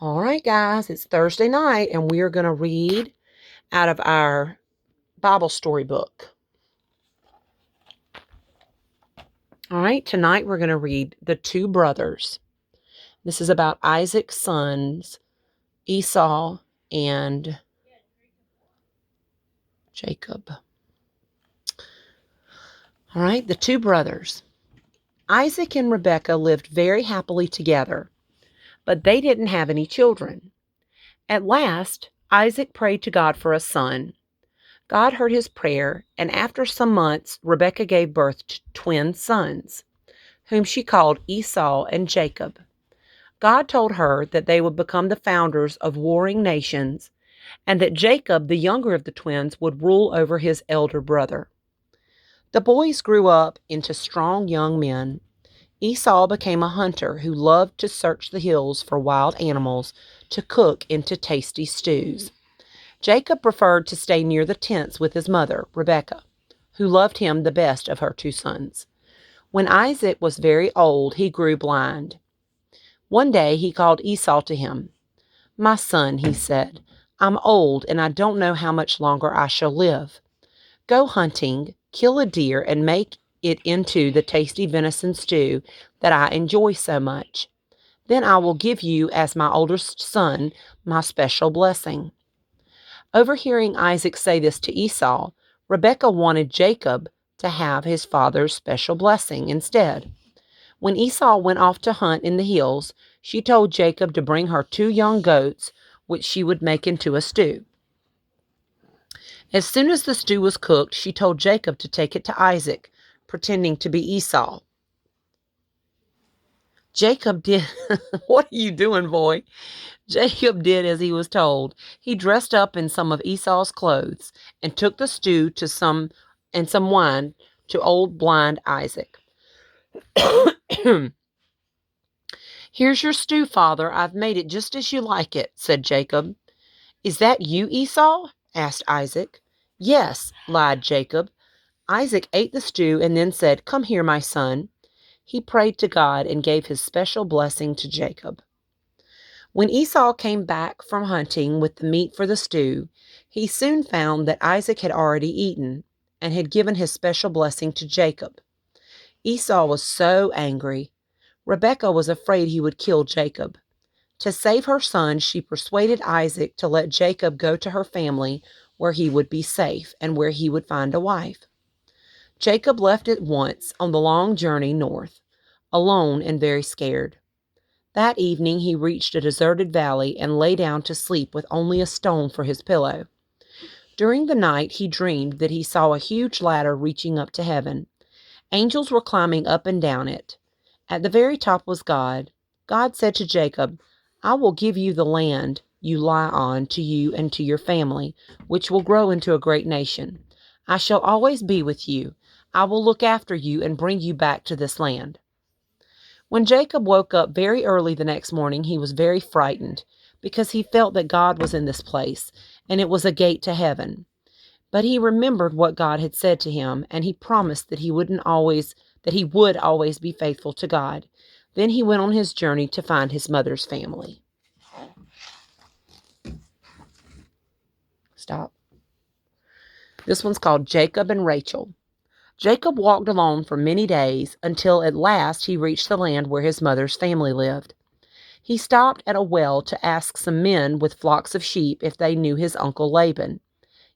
All right, guys, it's Thursday night, and we are going to read out of our Bible story book. All right, tonight we're going to read The Two Brothers. This is about Isaac's sons, Esau and Jacob. All right, the two brothers. Isaac and Rebekah lived very happily together, but they didn't have any children. At last, Isaac prayed to God for a son. God heard his prayer, and after some months, Rebekah gave birth to twin sons, whom she called Esau and Jacob. God told her that they would become the founders of warring nations, and that Jacob, the younger of the twins, would rule over his elder brother. The boys grew up into strong young men. Esau became a hunter who loved to search the hills for wild animals to cook into tasty stews. Jacob preferred to stay near the tents with his mother, Rebekah, who loved him the best of her two sons. When Isaac was very old, he grew blind. One day he called Esau to him. "My son," he said, "I'm old and I don't know how much longer I shall live. Go hunting, kill a deer, and make it into the tasty venison stew that I enjoy so much. Then I will give you, as my oldest son, my special blessing." Overhearing Isaac say this to Esau, Rebekah wanted Jacob to have his father's special blessing instead. When Esau went off to hunt in the hills, she told Jacob to bring her 2 young goats, which she would make into a stew. As soon as the stew was cooked, she told Jacob to take it to Isaac, pretending to be Esau. Jacob did. What are you doing, boy? Jacob did as he was told. He dressed up in some of Esau's clothes and took the stew some wine to old blind Isaac. "Here's your stew, father. I've made it just as you like it," said Jacob. "Is that you, Esau?" asked Isaac. "Yes," lied Jacob. Isaac ate the stew and then said, "Come here, my son." He prayed to God and gave his special blessing to Jacob. When Esau came back from hunting with the meat for the stew, he soon found that Isaac had already eaten and had given his special blessing to Jacob. Esau was so angry. Rebekah was afraid he would kill Jacob. To save her son, she persuaded Isaac to let Jacob go to her family where he would be safe and where he would find a wife. Jacob left at once on the long journey north, alone and very scared. That evening he reached a deserted valley and lay down to sleep with only a stone for his pillow. During the night he dreamed that he saw a huge ladder reaching up to heaven. Angels were climbing up and down it. At the very top was God. God said to Jacob, "I will give you the land you lie on to you and to your family, which will grow into a great nation. I shall always be with you. I will look after you and bring you back to this land." When Jacob woke up very early the next morning, he was very frightened because he felt that God was in this place and it was a gate to heaven. But he remembered what God had said to him, and he promised that he would always be faithful to God. Then he went on his journey to find his mother's family. Stop. This one's called Jacob and Rachel. Jacob walked alone for many days until at last he reached the land where his mother's family lived. He stopped at a well to ask some men with flocks of sheep if they knew his uncle Laban.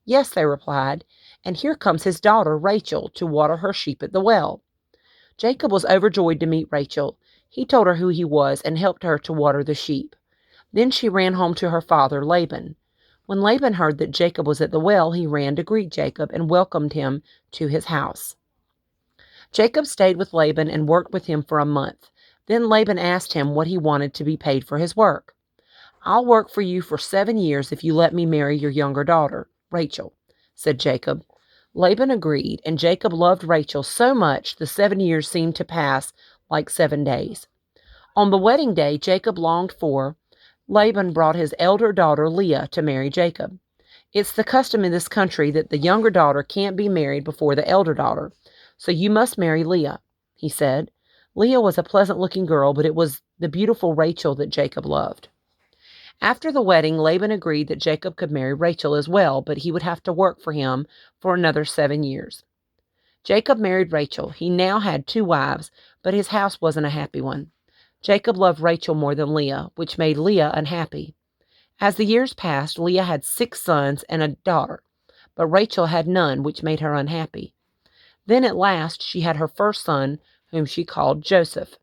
"Yes," they replied, "and here comes his daughter Rachel to water her sheep at the well." Jacob was overjoyed to meet Rachel. He told her who he was and helped her to water the sheep. Then she ran home to her father Laban. When Laban heard that Jacob was at the well, he ran to greet Jacob and welcomed him to his house. Jacob stayed with Laban and worked with him for a month. Then Laban asked him what he wanted to be paid for his work. "I'll work for you for 7 years if you let me marry your younger daughter, Rachel," said Jacob. Laban agreed, and Jacob loved Rachel so much the 7 years seemed to pass like 7 days. On the wedding day Jacob longed for, Laban brought his elder daughter Leah to marry Jacob. "It's the custom in this country that the younger daughter can't be married before the elder daughter, so you must marry Leah," he said. Leah was a pleasant-looking girl, but it was the beautiful Rachel that Jacob loved. After the wedding, Laban agreed that Jacob could marry Rachel as well, but he would have to work for him for another 7 years. Jacob married Rachel. He now had 2 wives, but his house wasn't a happy one. Jacob loved Rachel more than Leah, which made Leah unhappy. As the years passed, Leah had 6 sons and a daughter, but Rachel had none, which made her unhappy. Then at last she had her first son, whom she called Joseph.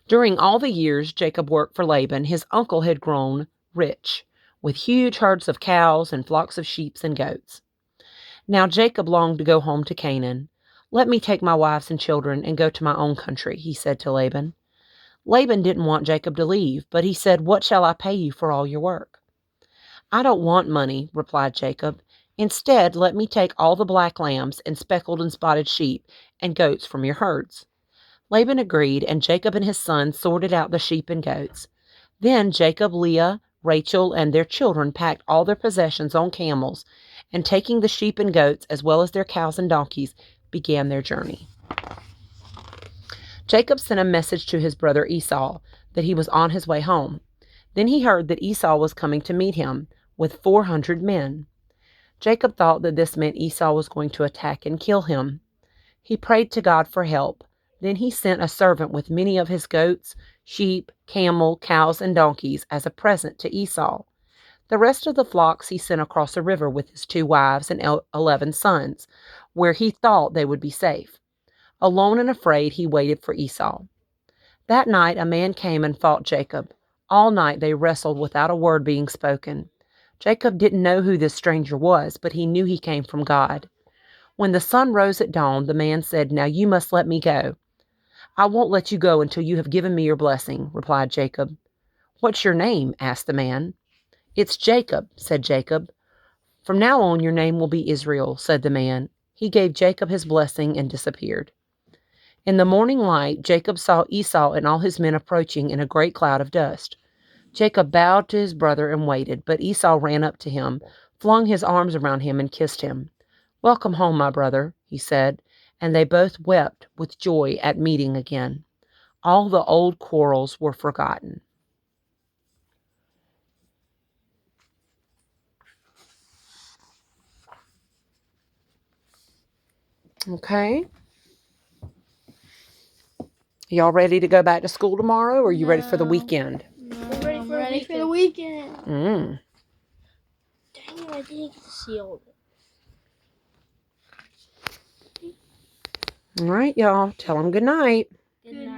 During all the years Jacob worked for Laban, his uncle had grown rich, with huge herds of cows and flocks of sheep and goats. Now Jacob longed to go home to Canaan. "Let me take my wives and children and go to my own country," he said to Laban. Laban didn't want Jacob to leave, but he said, "What shall I pay you for all your work?" "I don't want money," replied Jacob. "Instead, let me take all the black lambs and speckled and spotted sheep and goats from your herds." Laban agreed, and Jacob and his sons sorted out the sheep and goats. Then Jacob, Leah, Rachel, and their children packed all their possessions on camels, and taking the sheep and goats, as well as their cows and donkeys, began their journey. Jacob sent a message to his brother Esau that he was on his way home. Then he heard that Esau was coming to meet him with 400 men. Jacob thought that this meant Esau was going to attack and kill him. He prayed to God for help. Then he sent a servant with many of his goats, sheep, camel, cows, and donkeys as a present to Esau. The rest of the flocks he sent across the river with his 2 wives and 11 sons, where he thought they would be safe. Alone and afraid, he waited for Esau. That night a man came and fought Jacob. All night they wrestled without a word being spoken. Jacob didn't know who this stranger was, but he knew he came from God. When the sun rose at dawn, the man said, "Now you must let me go." "I won't let you go until you have given me your blessing," replied Jacob. "What's your name?" asked the man. "It's Jacob," said Jacob. "From now on your name will be Israel," said the man. He gave Jacob his blessing and disappeared. In the morning light, Jacob saw Esau and all his men approaching in a great cloud of dust. Jacob bowed to his brother and waited, but Esau ran up to him, flung his arms around him, and kissed him. "Welcome home, my brother," he said, and they both wept with joy at meeting again. All the old quarrels were forgotten. Okay. Y'all ready to go back to school tomorrow, or are you ready for the weekend? No, I'm ready for the weekend. Mm. Dang it, I didn't get to see all of it. All right, y'all. Tell them good night. Good night.